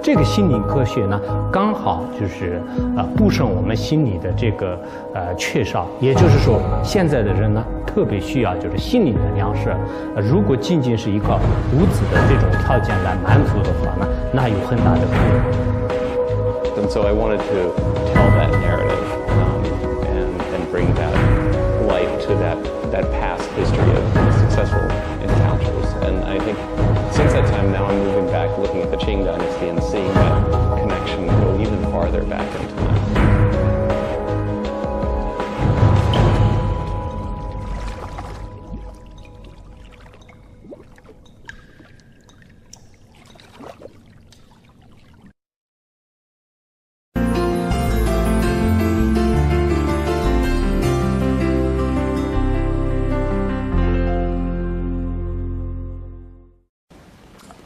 这个心理科学呢，刚好就是补上我们心理的这个缺少。也就是说，现在的人呢，特别需要就是心理的粮食。如果仅仅是依靠物质的这种条件来满足的话呢，那有很大的困难。And so I wanted to tell that narrative and bring that light to that past history of successful encounters. And I think since that time now I'm moving back, looking at the Qing dynasty and seeing that connection go even farther back into that.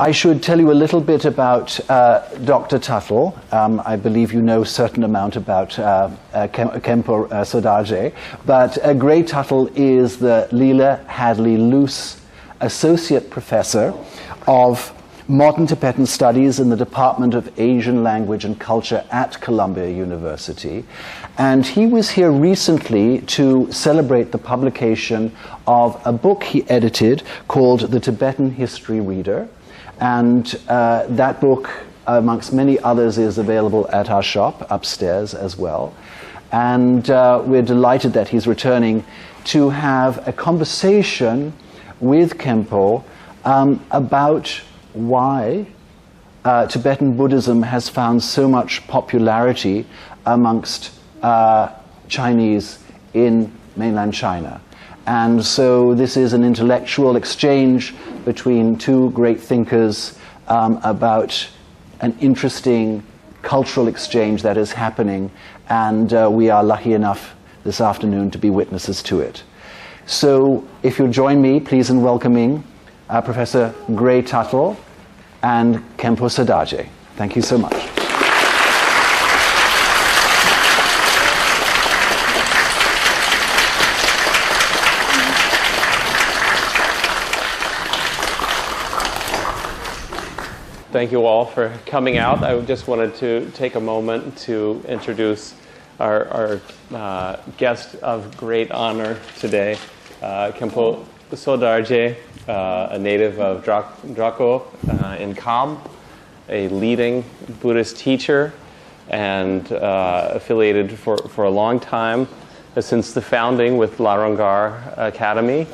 I should tell you a little bit about Dr. Tuttle. I believe you know a certain amount about Khenpo Sodaje, but Gray Tuttle is the Leela Hadley Luce Associate Professor of Modern Tibetan Studies in the Department of Asian Language and Culture at Columbia University. And he was here recently to celebrate the publication of a book he edited called The Tibetan History Reader. And that book, amongst many others, is available at our shop upstairs as well. And we're delighted that he's returning to have a conversation with Khenpo about why Tibetan Buddhism has found so much popularity amongst Chinese in mainland China. And so this is an intellectual exchange between two great thinkers about an interesting cultural exchange that is happening, and we are lucky enough this afternoon to be witnesses to it. So if you'll join me, please, in welcoming Professor Gray Tuttle and Khenpo Sodaje. Thank you so much. Thank you all for coming out. I just wanted to take a moment to introduce our guest of great honor today, Khenpo Sodaje, a native of Draco in Kham, a leading Buddhist teacher and affiliated for a long time since the founding with喇荣Academy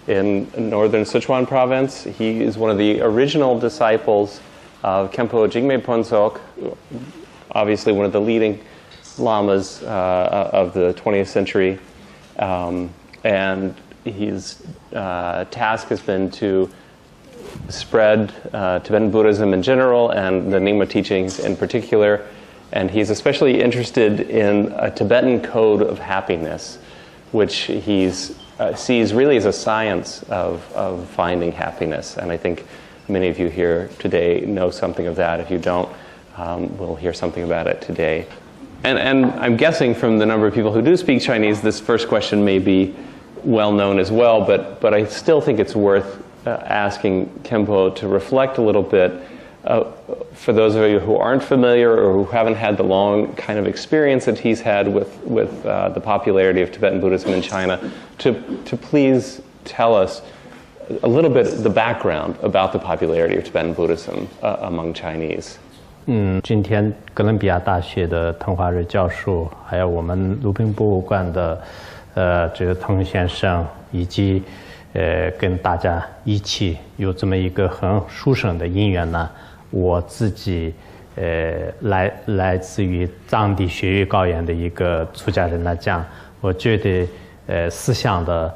in northern Sichuan province. He is one of the original disciples of Khenpo Jigme Phuntsok, obviously one of the leading lamas of the 20th century. And his task has been to spread Tibetan Buddhism in general and the Nyingma teachings in particular. And he's especially interested in a Tibetan code of happiness, which he sees really as a science of finding happiness. And I think many of you here today know something of that. If you don't, we'll hear something about it today. And I'm guessing from the number of people who do speak Chinese, this first question may be well known as well, but I still think it's worth asking Khenpo to reflect a little bit for those of you who aren't familiar or who haven't had the long kind of experience that he's had with the popularity of Tibetan Buddhism in China, to please tell us a little bit the background about the popularity of Tibetan Buddhism among Chinese. 今天哥伦比亚大学的滕华睿教授，还有我们鲁宾博物馆的这个滕先生，以及跟大家一起有这么一个很殊胜的因缘呢。我自己来自于藏地雪域高原的一个出家人来讲，我觉得思想的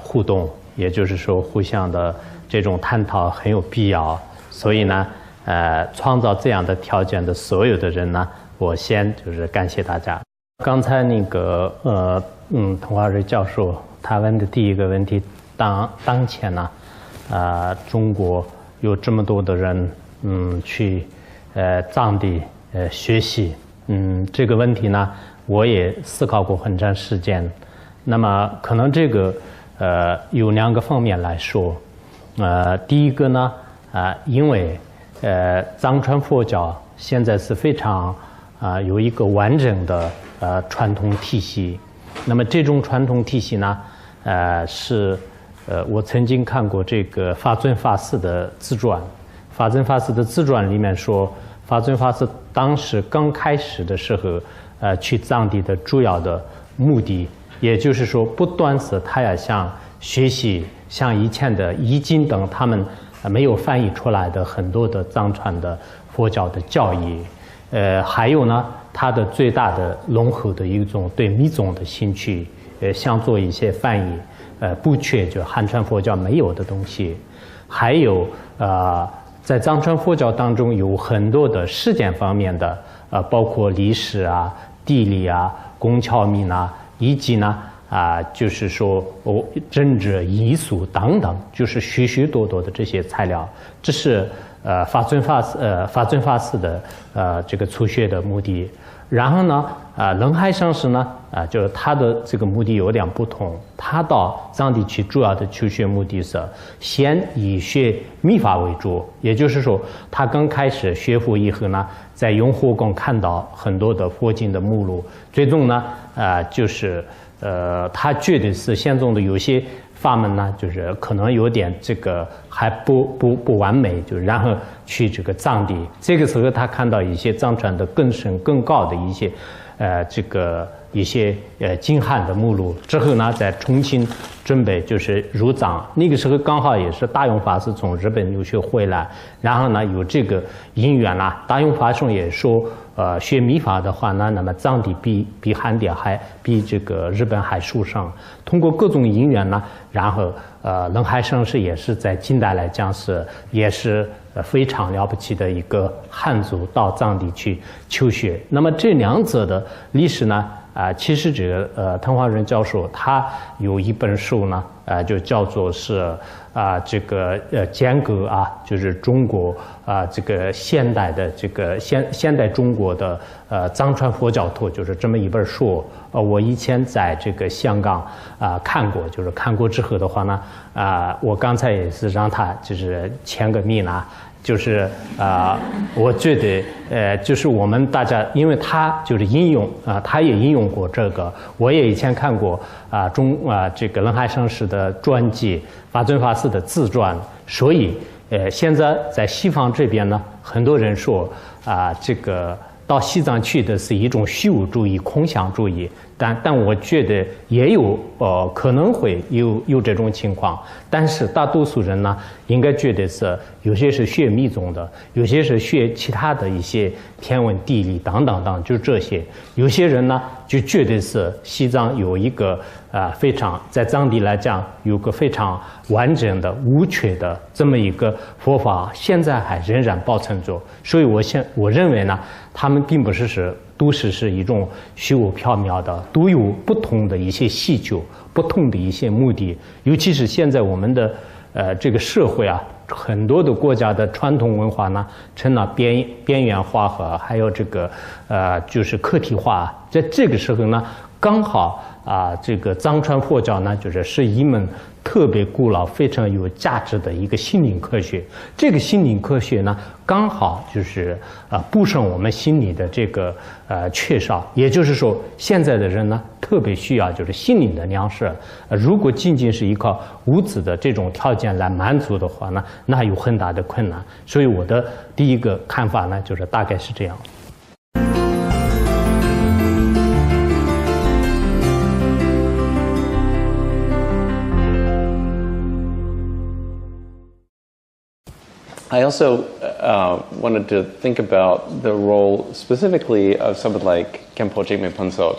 互动，也就是说互相的这种探讨很有必要。所以呢，创造这样的条件的所有的人呢，我先就是感谢大家。刚才那个滕华睿教授他问的第一个问题，当前呢，中国有这么多的人去藏地学习，这个问题呢，我也思考过很长时间。那么可能这个有两个方面来说，第一个呢，因为藏传佛教现在是非常有一个完整的传统体系。那么这种传统体系呢，是我曾经看过这个法尊法师的自传。法尊法师的自传里面说，法尊法师当时刚开始的时候，去藏地的主要的目的，也就是说，不单是他要想学习像以前的易经等他们没有翻译出来的很多的藏传的佛教的教义，还有呢，他的最大的浓厚的一种对密宗的兴趣，想做一些翻译，不缺就汉传佛教没有的东西，还有在藏传佛教当中有很多的事件方面的，包括历史啊、地理啊、工巧民啊，以及呢就是说政治因素等等，就是许许多多的这些材料，这是法尊法师的这个初学的目的。然后呢，冷海上师呢，就是他的这个目的有点不同。他到藏地去主要的求学目的是先以学密法为主，也就是说，他刚开始学佛以后呢，在雍和宫看到很多的佛经的目录，最终呢，就是他觉得是现中的有些法门呢，就是可能有点这个还不完美，就然后去这个藏地。这个时候他看到一些藏传的更深更高的一些这个一些经汉的目录之后呢，再重新准备就是入藏。那个时候刚好也是大勇法师从日本留学回来，然后呢有这个因缘啦，大勇法师也说，学密法的话呢，那么藏地比汉地还比这个日本还殊胜。通过各种因缘呢，然后冷海上师也是在近代来讲也是非常了不起的一个汉族到藏地去求学。那么这两者的历史呢，其实这个滕华睿教授他有一本书呢，就叫做是这个间隔就是中国这个现代的这个现代中国的藏传佛教图，就是这么一本书。我以前在这个香港看过，就是看过之后的话呢，我刚才也是让他就是签个名呢。就是我觉得就是我们大家，因为他就是引用他也引用过这个，我也以前看过这个冷海上师的传记、法尊法师的自传，所以现在在西方这边呢，很多人说这个到西藏去的是一种虚无主义、空想主义，但我觉得也有可能会有这种情况，但是大多数人呢，应该觉得是有些是学密宗的，有些是学其他的一些天文地理等等等，就这些。有些人呢就觉得是西藏有一个非常在藏地来讲有个非常完整的无缺的这么一个佛法，现在还仍然保存着。所以我认为呢，他们并不都是一种虚无缥缈的，都有不同的一些需求，不同的一些目的。尤其是现在我们的这个社会很多的国家的传统文化呢，成了边缘化和还有这个就是客体化。在这个时候呢，刚好这个藏传佛教呢，是一门特别古老、非常有价值的一个心灵科学。这个心灵科学呢，刚好就是补上我们心理的这个缺少。也就是说，现在的人呢，特别需要就是心灵的粮食。如果仅仅是依靠物质的这种条件来满足的话呢，那有很大的困难。所以我的第一个看法呢，大概是这样。I also wanted to think about the role specifically of someone like Khenpo Jigme Phuntsok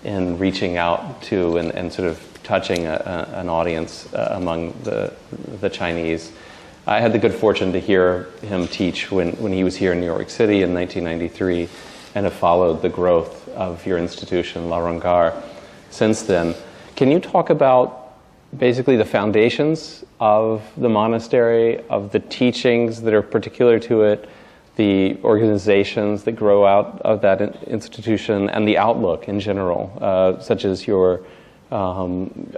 in reaching out to and sort of touching an audience among the Chinese. I had the good fortune to hear him teach when he was here in New York City in 1993 and have followed the growth of your institution, La Rongar, since then. Can you talk about basically the foundations of the monastery, of the teachings that are particular to it, the organizations that grow out of that institution, and the outlook in general, such as your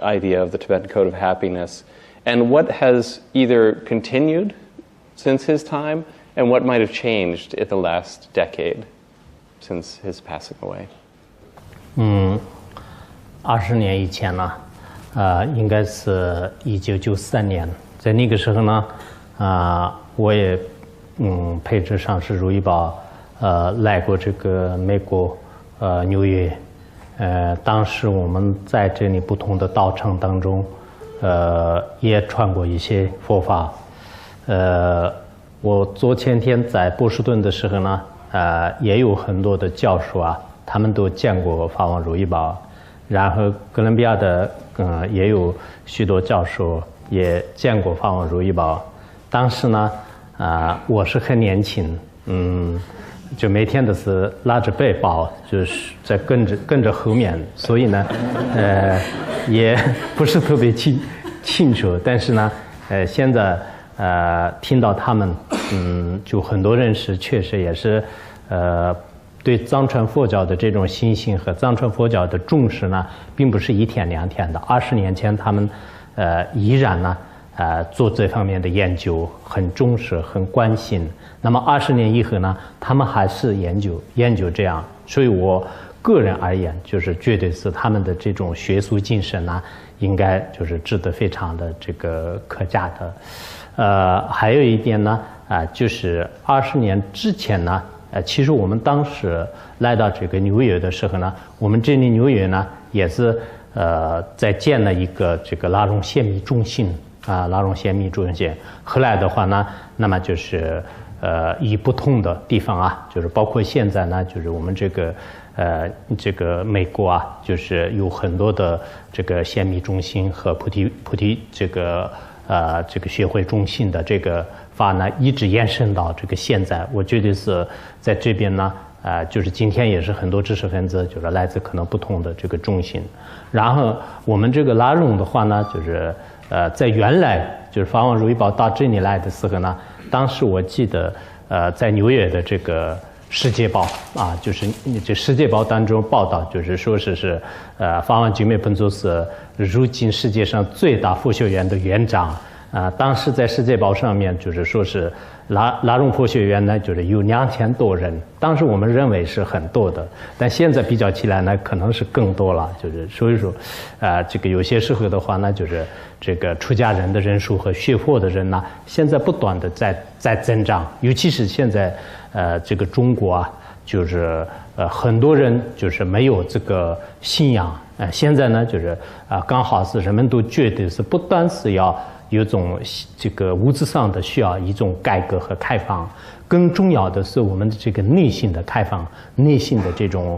idea of the Tibetan Code of Happiness, and what has either continued since his time and what might have changed in the last decade since his passing away? 20年以前呢，应该是1993年，在那个时候呢，我也配置上是如意宝，来过这个美国纽约，当时我们在这里不同的道场当中，也传过一些佛法，我昨前天在波士顿的时候呢，也有很多的教授啊，他们都见过法王如意宝，然后哥伦比亚的也有许多教授也见过法王如意宝。当时呢，我是很年轻，就每天都是拉着背包，就是在跟着后面，所以呢，也不是特别清楚，但是呢，现在听到他们，就很多人是确实也是，对藏传佛教的这种信心和藏传佛教的重视呢，并不是一天两天的。20年前他们，依然呢，做这方面的研究，很重视，很关心。那么20年以后呢，他们还是研究这样。所以我个人而言，就是绝对是他们的这种学术精神呢，应该就是值得非常的这个可嘉的。还有一点呢，就是20年之前呢，其实我们当时来到这个纽约的时候呢，我们这里纽约呢也是在建了一个这个拉荣显密中心拉荣显密中心。后来的话呢，那么就是以不同的地方就是包括现在呢，就是我们这个美国就是有很多的这个显密中心和菩提这个学会中心的这个法呢，一直延伸到这个现在。我觉得是在这边呢，就是今天也是很多知识分子，就是来自可能不同的这个中心。然后我们这个拉荣的话呢，就是在原来就是法王如意宝到这里来的时候呢，当时我记得在纽约的这个世界报就是这世界报当中报道，就是说是法王觉美本座是如今世界上最大佛学院的院长。当时在世界报上面就是说是拉荣佛学院呢，就是有2000多人，当时我们认为是很多的，但现在比较起来呢，可能是更多了。就是所以说，这个有些时候的话呢，就是这个出家人的人数和学佛的人呢，现在不断的在增长，尤其是现在这个中国就是很多人就是没有这个信仰，现在呢就是刚好是人们都觉得是不单是要有种这个物质上的需要一种改革和开放，更重要的是我们的这个内心的开放，内心的这种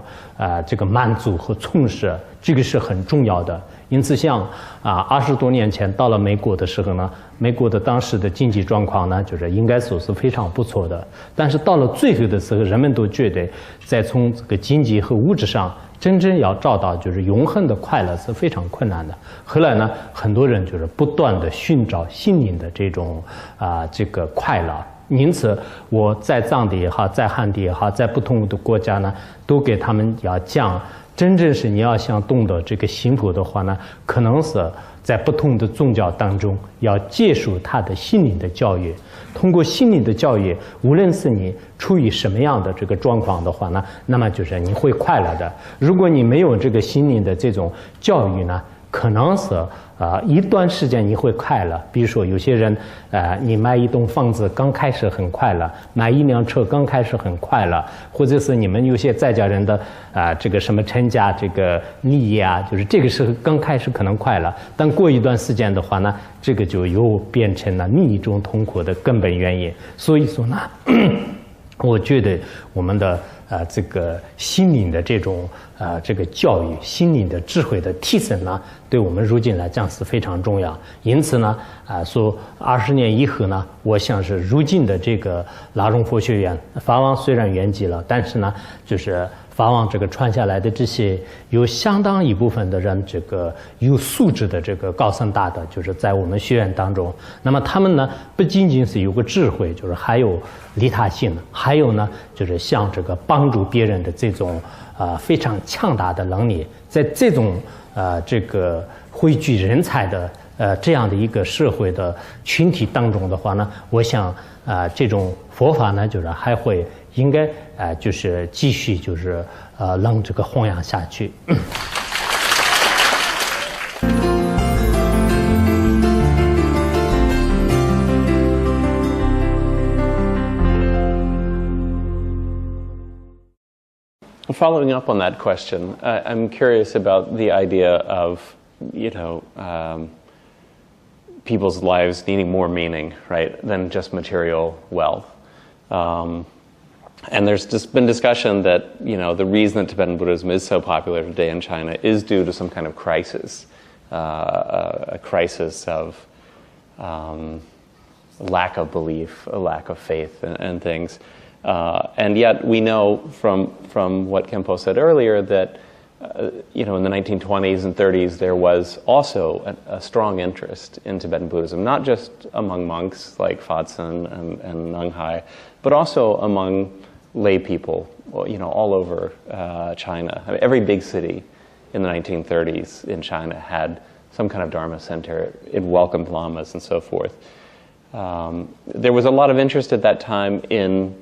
这个满足和充实，这个是很重要的。因此像20多年前到了美国的时候呢，美国的当时的经济状况呢，就是应该说是非常不错的，但是到了最后的时候，人们都觉得在从这个经济和物质上真正要找到就是永恒的快乐是非常困难的。后来呢，很多人就是不断的寻找心灵的这种这个快乐。因此我在藏地也好，在汉地也好，在不同的国家呢，都给他们要讲，真正是你要想懂得这个幸福的话呢，可能是在不同的宗教当中要接受他的心灵的教育。通过心灵的教育，无论是你处于什么样的这个状况的话呢，那么就是你会快乐的。如果你没有这个心灵的这种教育呢，可能是一段时间你会快乐。比如说有些人你买一栋房子刚开始很快乐，买一辆车刚开始很快乐，或者是你们有些在家人的这个什么成家这个立业就是这个时候刚开始可能快乐，但过一段时间的话呢，这个就又变成了另一种痛苦的根本原因。所以说呢我觉得我们的这个心灵的这种这个教育，心灵的智慧的提升呢，对我们如今来讲是非常重要。因此呢说20年以后呢，我想是如今的这个拉荣佛学院，法王虽然圆寂了，但是呢就是法王这个传下来的这些有相当一部分的人，这个有素质的这个高僧大德，就是在我们学院当中。那么他们呢，不仅仅是有个智慧，就是还有利他性，还有呢，就是像这个帮助别人的这种非常强大的能力。在这种这个汇聚人才的这样的一个社会的群体当中的话呢，我想这种佛法呢，就是还会应该就是继续就是让这个弘扬下去。Following up on that question, I'm curious about the idea of, people's lives needing more meaning, right, than just material wealth. And there's just been discussion that, the reason that Tibetan Buddhism is so popular today in China is due to some kind of crisis, a crisis of lack of belief, a lack of faith and things. And yet we know from what Khenpo said earlier that, in the 1920s and 30s there was also a strong interest in Tibetan Buddhism, not just among monks like Fadzun and Nanghai, but also among lay people, all over China. I mean, every big city in the 1930s in China had some kind of Dharma center. It welcomed lamas and so forth. There was a lot of interest at that time in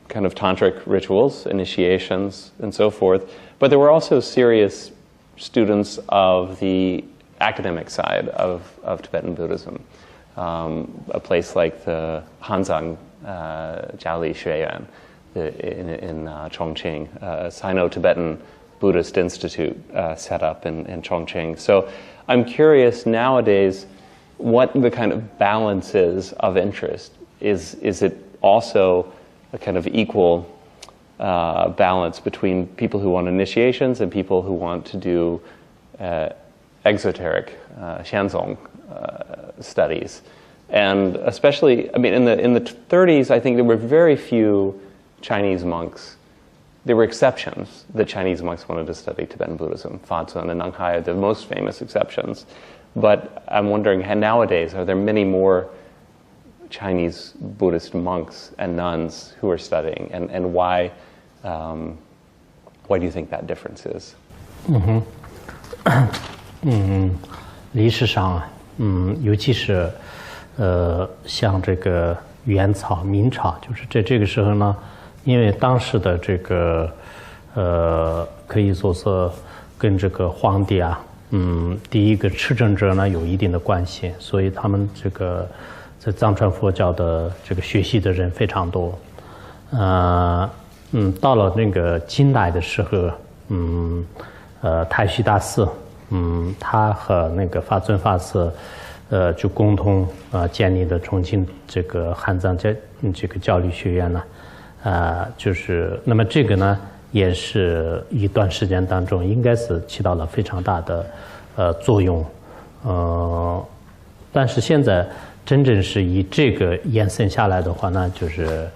kind of tantric rituals, initiations, and so forth. But there were also serious students of the academic side of Tibetan Buddhism. A place like the Hanzang Jiaoli Xueyuan in Chongqing, a Sino-Tibetan Buddhist Institute set up in Chongqing. So I'm curious nowadays what the kind of balance is of interest. Is it also a kind of equal balance between people who want initiations and people who want to do exoteric Xianzong studies? And especially, I mean, in the 30s, I think there were very few Chinese monks. There were exceptions that Chinese monks wanted to study Tibetan Buddhism. Fadzun and Nanghai are the most famous exceptions. But I'm wondering, nowadays, are there many more Chinese Buddhist monks and nuns who are studying, and why do you think that difference is? 历史上尤其是像这个元朝、明朝，就是在这个时候呢，因为当时的这个可以说是跟这个皇帝啊，第一个执政者呢有一定的关系，所以他们这个在藏传佛教的这个学习的人非常多。到了那个近代的时候，太虚大师，他和那个法尊法师，就共同建立的重庆这个汉藏这个教理学院呢，就是那么这个呢，也是一段时间当中应该是起到了非常大的作用，但是现在真正是以这个延伸下来的话呢，就是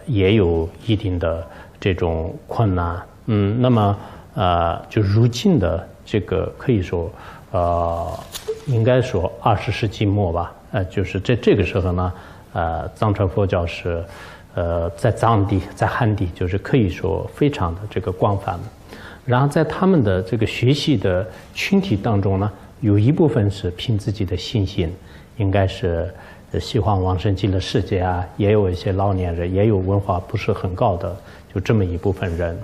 也有一定的这种困难，那么就如今的这个可以说应该说20世纪末吧，就是在这个时候呢，藏传佛教是在藏地在汉地就是可以说非常的这个广泛，然后在他们的这个学习的群体当中呢，有一部分是凭自己的信心，应该是喜欢往生极乐世界啊，也有一些老年人，也有文化不是很高的，就这么一部分人。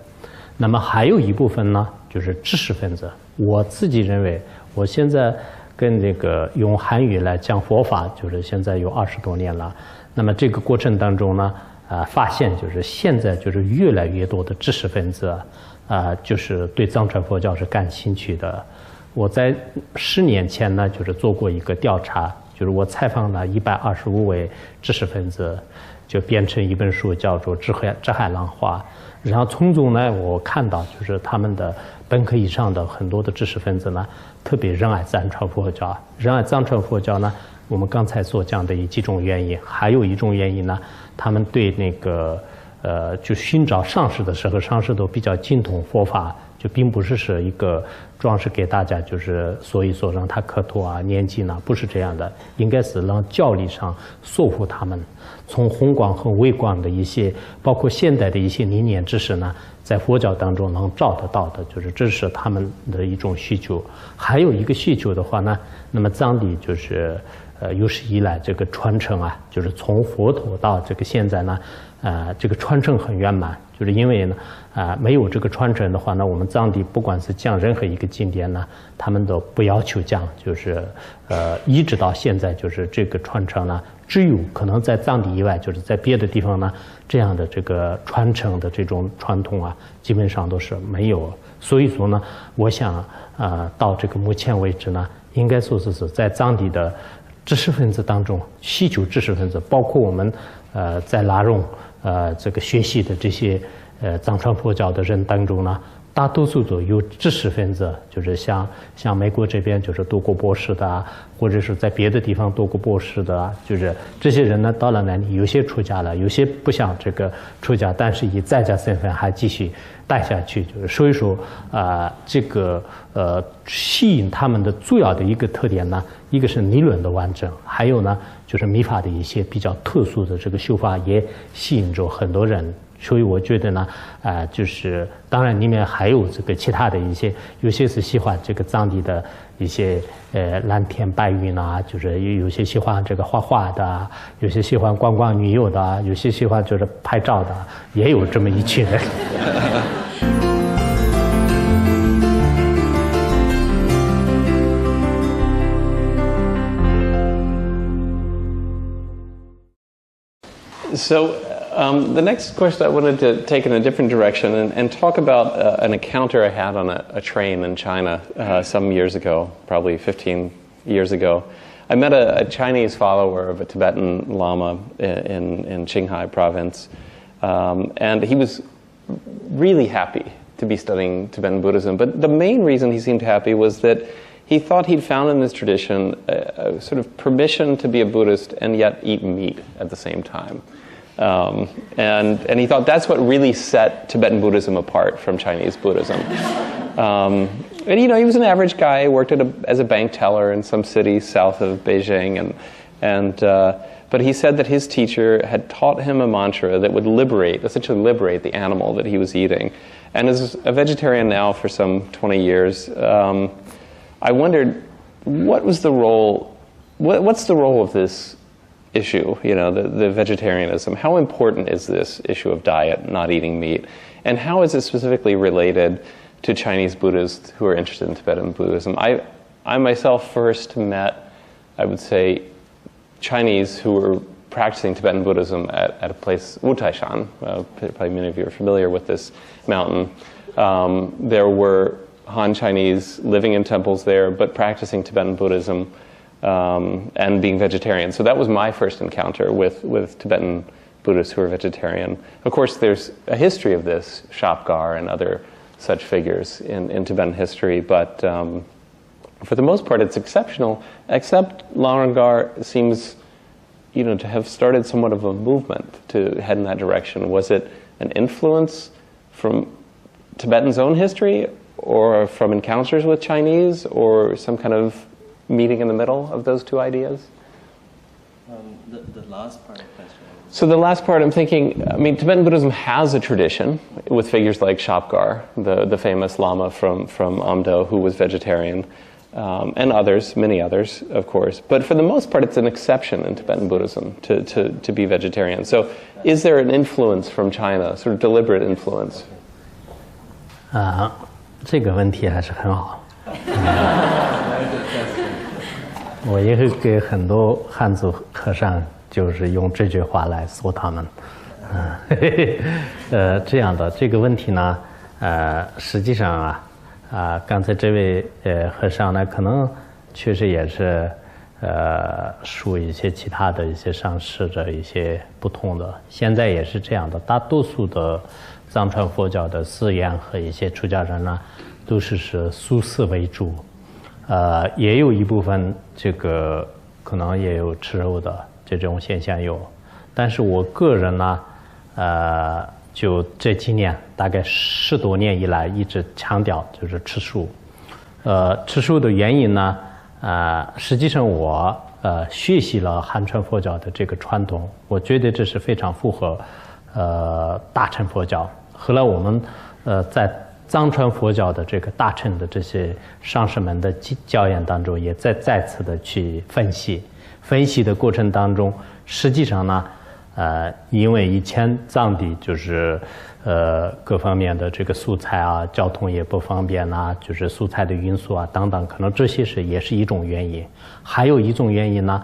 那么还有一部分呢，就是知识分子。我自己认为，我现在跟这个用汉语来讲佛法，就是现在有20多年了。那么这个过程当中呢，发现就是现在就是越来越多的知识分子就是对藏传佛教是感兴趣的。我在10年前呢，就是做过一个调查，就是我采访了125位知识分子，就编成一本书，叫做《知海浪花》。然后从中呢，我看到就是他们的本科以上的很多的知识分子呢，特别热爱藏传佛教。热爱藏传佛教呢，我们刚才所讲的几种原因，还有一种原因呢，他们对那个就寻找上师的时候，上师都比较精通佛法，就并不是一个装饰给大家，就是所以说让他磕头啊、念经啊，不是这样的，应该是让教理上说服他们，从宏观和微观的一些，包括现代的一些理念知识呢，在佛教当中能找得到的，就是这是他们的一种需求。还有一个需求的话呢，那么藏地就是有史以来这个传承啊，就是从佛陀到这个现在呢，这个传承很圆满。就是因为呢，没有这个传承的话呢，我们藏地不管是讲任何一个经典呢，他们都不要求讲，就是一直到现在，就是这个传承呢，只有可能在藏地以外，就是在别的地方呢，这样的这个传承的这种传统啊，基本上都是没有。所以说呢，我想到这个目前为止呢，应该说是在藏地的知识分子当中，希求知识分子，包括我们在喇荣这个学习的这些藏传佛教的人当中呢，大多数都有知识分子，就是像美国这边就是读过博士的啊，或者是在别的地方读过博士的啊，就是这些人呢到了那里，有些出家了，有些不想这个出家，但是以在家身份还继续带下去，就是所以说这个吸引他们的主要的一个特点呢，一个是理论的完整，还有呢就是密法的一些比较特殊的这个修法也吸引着很多人。所以我觉得呢，就是当然里面还有这个其他的一些，有些是喜欢这个藏地的一些蓝天白云啊，就是有些喜欢这个画画的，有些喜欢观光旅游的，有些喜欢就是拍照的，也有这么一群人。So the next question I wanted to take in a different direction and talk about an encounter I had on a train in China some years ago, probably 15 years ago. I met a Chinese follower of a Tibetan Lama in Qinghai province, and he was really happy to be studying Tibetan Buddhism. But the main reason he seemed happy was that he thought he'd found in this tradition a sort of permission to be a Buddhist and yet eat meat at the same time. And he thought that's what really set Tibetan Buddhism apart from Chinese Buddhism. And he was an average guy, worked as a bank teller in some city south of Beijing, but he said that his teacher had taught him a mantra that would essentially liberate the animal that he was eating. And as a vegetarian now for some 20 years, I wondered what's the role of this issue, the vegetarianism? How important is this issue of diet, not eating meat? And how is it specifically related to Chinese Buddhists who are interested in Tibetan Buddhism? I myself first met, I would say, Chinese who were practicing Tibetan Buddhism at a place, Wutaishan. Probably many of you are familiar with this mountain. There were Han Chinese living in temples there, but practicing Tibetan Buddhism and being vegetarian. So that was my first encounter with Tibetan Buddhists who are vegetarian. Of course, there's a history of this, Shapgar and other such figures in Tibetan history, but for the most part it's exceptional, except Larangar seems to have started somewhat of a movement to head in that direction. Was it an influence from Tibetan's own history, or from encounters with Chinese, or some kind of meeting in the middle of those two ideas? The last part of the question. So the last part, I'm thinking, Tibetan Buddhism has a tradition with figures like Shapgar, the famous Lama from Amdo, who was vegetarian, and others, many others, of course. But for the most part, it's an exception in Tibetan Buddhism to be vegetarian. So is there an influence from China, sort of deliberate influence? 这个问题还是很好。我也会给很多汉族和尚就是用这句话来说他们。这样的这个问题呢，实际上刚才这位和尚呢，可能确实也是属一些其他的一些上师的一些不同的，现在也是这样的，大多数的藏传佛教的寺院和一些出家人呢，都是素食为主，也有一部分这个可能也有吃肉的这种现象有，但是我个人呢，就这几年大概10多年以来一直强调就是吃素，吃素的原因呢，实际上我学习了汉传佛教的这个传统，我觉得这是非常符合大乘佛教。后来我们在藏传佛教的这个大乘的这些上师们的教言当中，也再次的去分析。分析的过程当中，实际上呢，因为以前藏地就是各方面的这个素材啊，交通也不方便啊，就是素材的运输啊等等，可能这些也是一种原因。还有一种原因呢，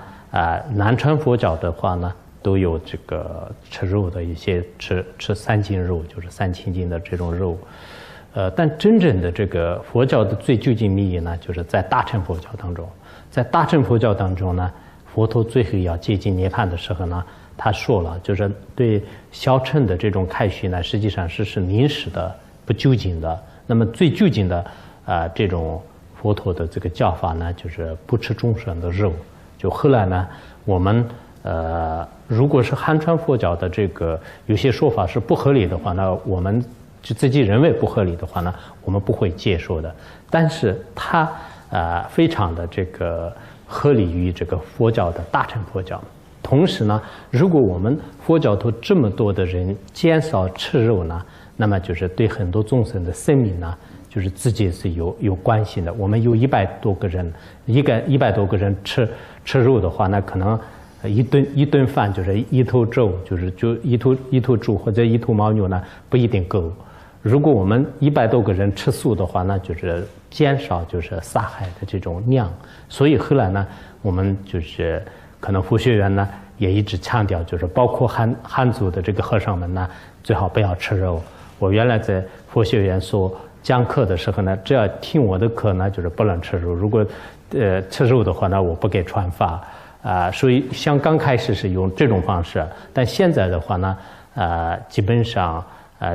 南传佛教的话呢，都有这个吃肉的一些吃三净肉，就是三清净的这种肉。但真正的这个佛教的最究竟密意呢，就是在大乘佛教当中。在大乘佛教当中呢，佛陀最后要接近涅槃的时候呢，他说了，就是对小乘的这种开示呢，实际上是临时的、不究竟的。那么最究竟的这种佛陀的这个教法呢，就是不吃众生的肉。就后来呢，我们如果是汉传佛教的这个有些说法是不合理的话呢，我们就自己认为不合理的话呢，我们不会接受的。但是它非常的这个合理于这个佛教的大乘佛教。同时呢，如果我们佛教徒这么多的人减少吃肉呢，那么就是对很多众生的生命呢，就是直接是有关系的。我们有100多个人，100多个人吃肉的话，那可能一顿饭就是一头猪，就一头猪或者一头牦牛呢，不一定够。如果我们100多个人吃素的话，那就是减少就是杀害的这种量。所以后来呢，我们就是可能佛学院呢也一直强调，就是包括汉族的这个和尚们呢，最好不要吃肉。我原来在佛学院所讲课的时候呢，只要听我的课呢，就是不能吃肉。如果吃肉的话呢，我不给传法。所以像刚开始是用这种方式，但现在的话呢，基本上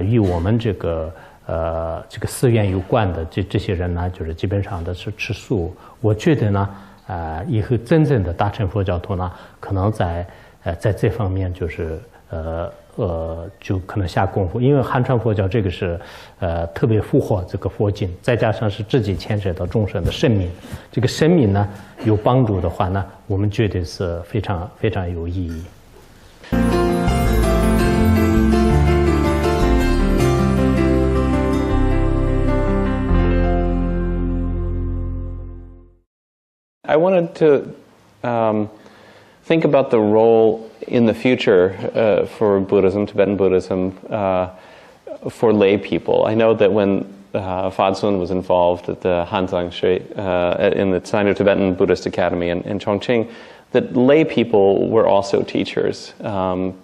与我们这个寺院有关的这些人呢，就是基本上都是吃素。我觉得呢，以后真正的大乘佛教徒呢，可能在这方面就是就可能下功夫，因为汉传佛教这个是特别符合这个佛经，再加上是直接牵涉到众生的生命，这个生命呢有帮助的话呢，我们觉得是非常非常有意义。I wanted to think about the role in the future for Buddhism, Tibetan Buddhism, for lay people. I know that when Fadzun was involved at the Hanzang Shui, in the Sino-Tibetan Buddhist Academy in Chongqing, that lay people were also teachers,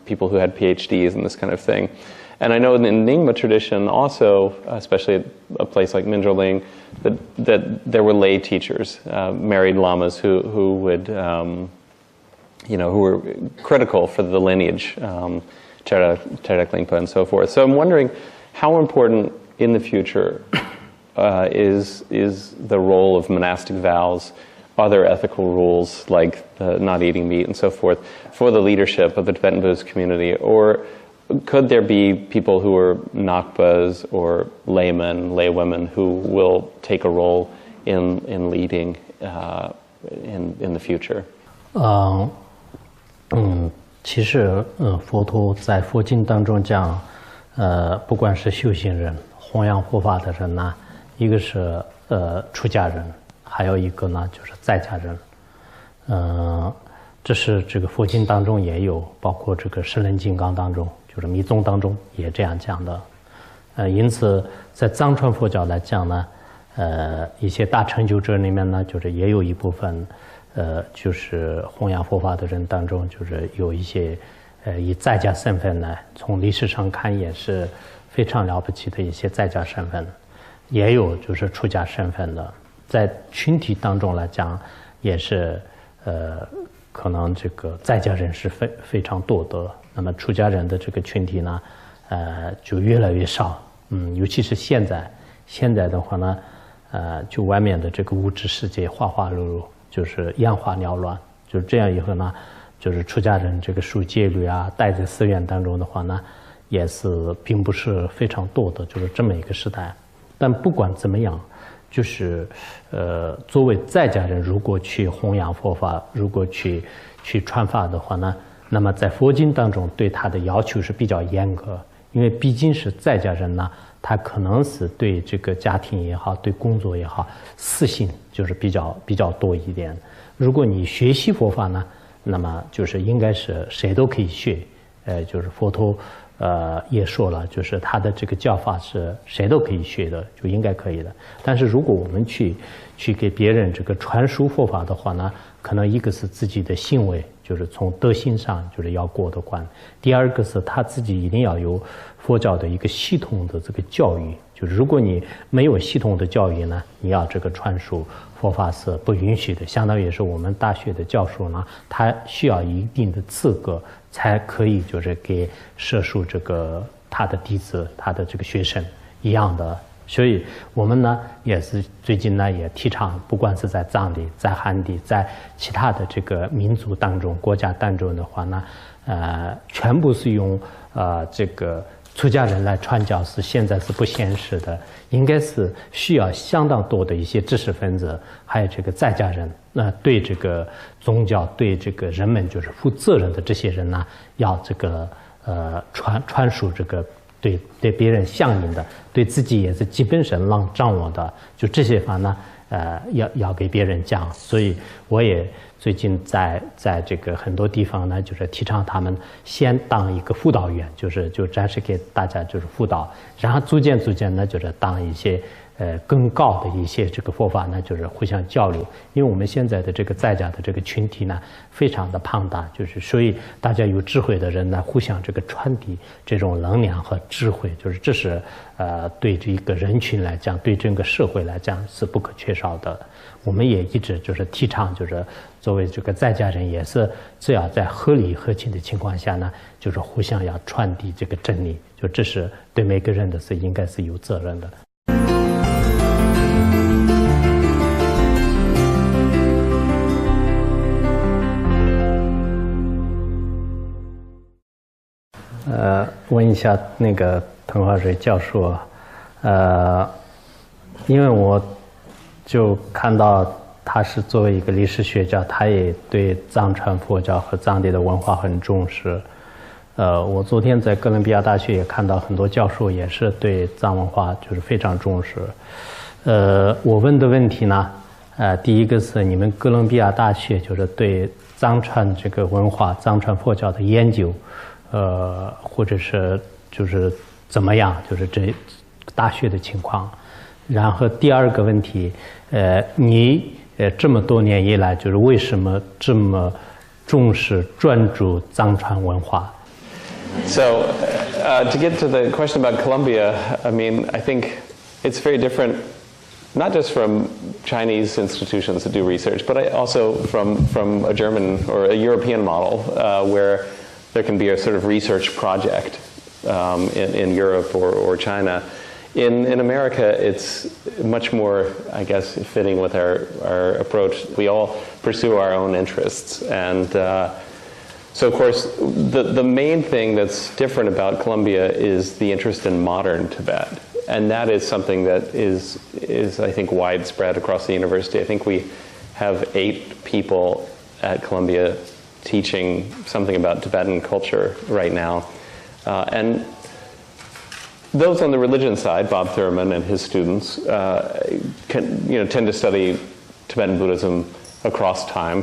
people who had PhDs and this kind of thing. And I know in the Nyingma tradition also, especially at a place like Mindraling, that there were lay teachers, married lamas who would, who were critical for the lineage, Cherak Lingpa and so forth. So I'm wondering how important in the future is the role of monastic vows, other ethical rules like not eating meat and so forth, for the leadership of the Tibetan Buddhist community, or could there be people who are nakpas or laymen, laywomen who will take a role in leading in the future? 其实佛陀在佛经当中讲，不管是修行人、弘扬佛法的人呢，一个是出家人，还有一个呢就是在家人。这是这个佛经当中也有，包括这个《十轮金刚》当中，就是密宗当中也这样讲的。因此在藏传佛教来讲呢，一些大成就者里面呢，就是也有一部分，就是弘扬佛法的人当中，就是有一些，以在家身份呢，从历史上看也是非常了不起的一些在家身份，也有就是出家身份的，在群体当中来讲，也是可能这个在家人是非常多的，那么出家人的这个群体呢，就越来越少。尤其是现在的话呢，就外面的这个物质世界花花碌碌，就是眼花缭乱，就是这样以后呢，就是出家人这个守戒律啊，待在寺院当中的话呢，也是并不是非常多的，就是这么一个时代。但不管怎么样，就是作为在家人，如果去弘扬佛法，如果去传法的话呢，那么在佛经当中对他的要求是比较严格，因为毕竟是在家人呢，他可能是对这个家庭也好，对工作也好，私心就是比较多一点。如果你学习佛法呢，那么就是应该是谁都可以学，就是佛陀也说了，就是他的这个教法是谁都可以学的，就应该可以的。但是如果我们去给别人这个传输佛法的话呢，可能一个是自己的行为，就是从德行上就是要过得关；第二个是他自己一定要有佛教的一个系统的这个教育，就是如果你没有系统的教育呢，你要这个传输佛法是不允许的。相当于是我们大学的教授呢，他需要一定的资格才可以就是给摄受这个他的弟子、他的这个学生一样的。所以我们呢也是最近呢也提倡，不管是在藏地、在汉地、在其他的这个民族当中、国家当中的话呢，全部是用这个出家人来传教是现在是不现实的，应该是需要相当多的一些知识分子，还有这个在家人，对这个宗教、对这个人们就是负责任的这些人呢，要这个传输这个对别人相应的，对自己也是基本上能掌握的，就这些法呢，要给别人讲。所以我也最近在这个很多地方呢，就是提倡他们先当一个辅导员，就暂时给大家就是辅导，然后逐渐呢，就是当一些更高的一些这个佛法呢，就是互相交流。因为我们现在的这个在家的这个群体呢，非常的庞大，就是所以大家有智慧的人呢，互相这个传递这种能量和智慧，就是这是对这个人群来讲，对整个社会来讲是不可缺少的。我们也一直就是提倡，就是作为这个在家人，也是只要在合理合情的情况下呢，就是互相要传递这个真理，就这是对每个人的是应该是有责任的。问一下那个滕华睿教授，因为我就看到他是作为一个历史学家，他也对藏传佛教和藏地的文化很重视。我昨天在哥伦比亚大学也看到很多教授也是对藏文化就是非常重视。我问的问题呢，第一个是你们哥伦比亚大学就是对藏传这个文化、藏传佛教的研究，或者是就是怎么样，就是这大学的情况。然后第二个问题，你这么多年以来，就是为什么这么重视专注藏传文化？ So, to get to the question about Colombia, I mean, I think it's very different, not just from Chinese institutions that do research, but also from a German or a European model, where there can be a sort of research project in Europe or China. In America, it's much more, I guess, fitting with our approach. We all pursue our own interests, and so, of course, the main thing that's different about Colombia is the interest in modern Tibet, and that is something that is I think, widespread across the university. I think we have 8 people at Columbia teaching something about Tibetan culture right now, and those on the religion side, Bob Thurman and his students, tend to study Tibetan Buddhism across time.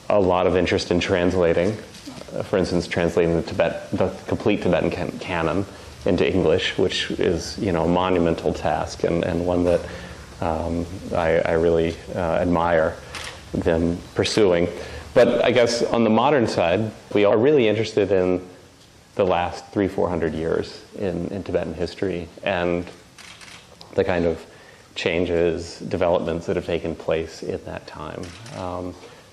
A lot of interest in translating, for instance, translating the complete Tibetan canon into English, which is a monumental task and one that I really admire them pursuing. But I guess on the modern side, we are really interested in the last 300-400 years in Tibetan history and the kind of changes, developments that have taken place in that time.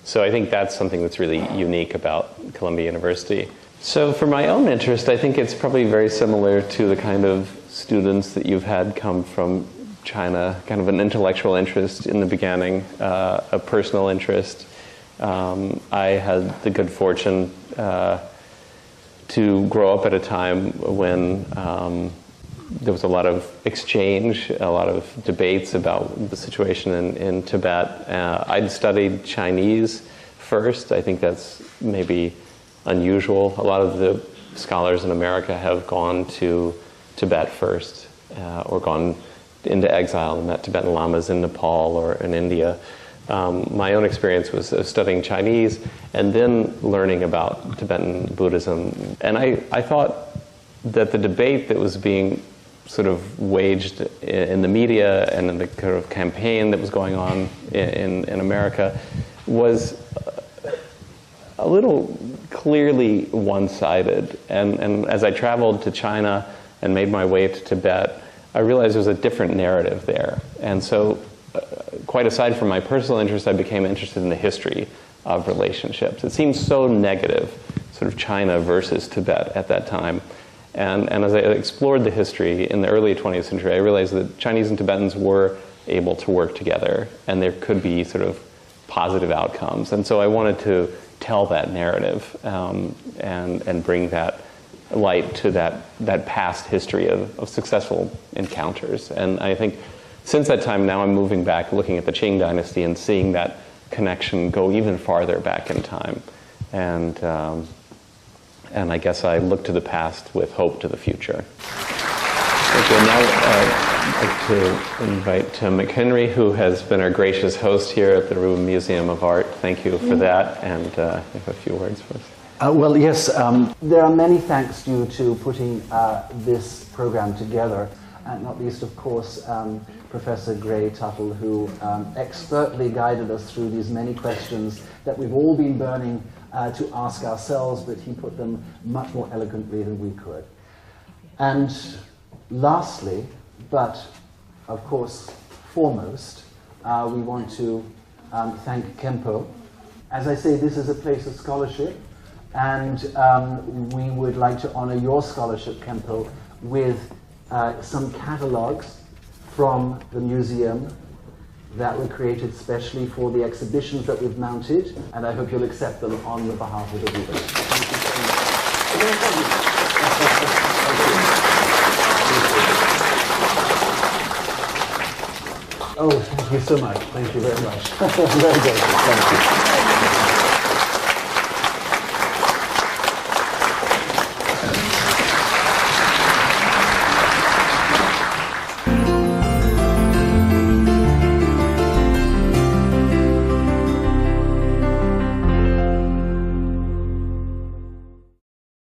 So I think that's something that's really unique about Columbia University. So for my own interest, I think it's probably very similar to the kind of students that you've had come from China, kind of an intellectual interest in the beginning, a personal interest. I had the good fortune to grow up at a time when there was a lot of exchange, a lot of debates about the situation in Tibet. I'd studied Chinese first. I think that's maybe unusual. A lot of the scholars in America have gone to Tibet first, or gone into exile and met Tibetan lamas in Nepal or in India. My own experience was studying Chinese and then learning about Tibetan Buddhism. And I thought that the debate that was being sort of waged in the media and in the kind of campaign that was going on in America was a little clearly one-sided. And as I traveled to China and made my way to Tibet, I realized there was a different narrative there. And so, quite aside from my personal interest, I became interested in the history of relationships. It seemed so negative, sort of China versus Tibet at that time. And as I explored the history in the early 20th century, I realized that Chinese and Tibetans were able to work together, and there could be sort of positive outcomes. And so I wanted to tell that narrative and bring that light to that past history of successful encounters. And I think since that time now I'm moving back, looking at the Qing dynasty and seeing that connection go even farther back in time. And I guess I look to the past with hope to the future. Okay, now I'd like to invite McHenry, who has been our gracious host here at the Rube Museum of Art. Thank you for that, and you have a few words for us. Well, yes, there are many thanks due to putting this program together, and not least, of course, Professor Gray Tuttle, who expertly guided us through these many questions that we've all been burning to ask ourselves, but he put them much more eloquently than we could. And lastly, but of course foremost, we want to thank Khenpo. As I say, this is a place of scholarship, and we would like to honor your scholarship, Khenpo, with some catalogs from the museum that were created specially for the exhibitions that we've mounted, and I hope you'll accept them on the behalf of the readers. Oh, thank you so much. Thank you very much. Very good. Thank you.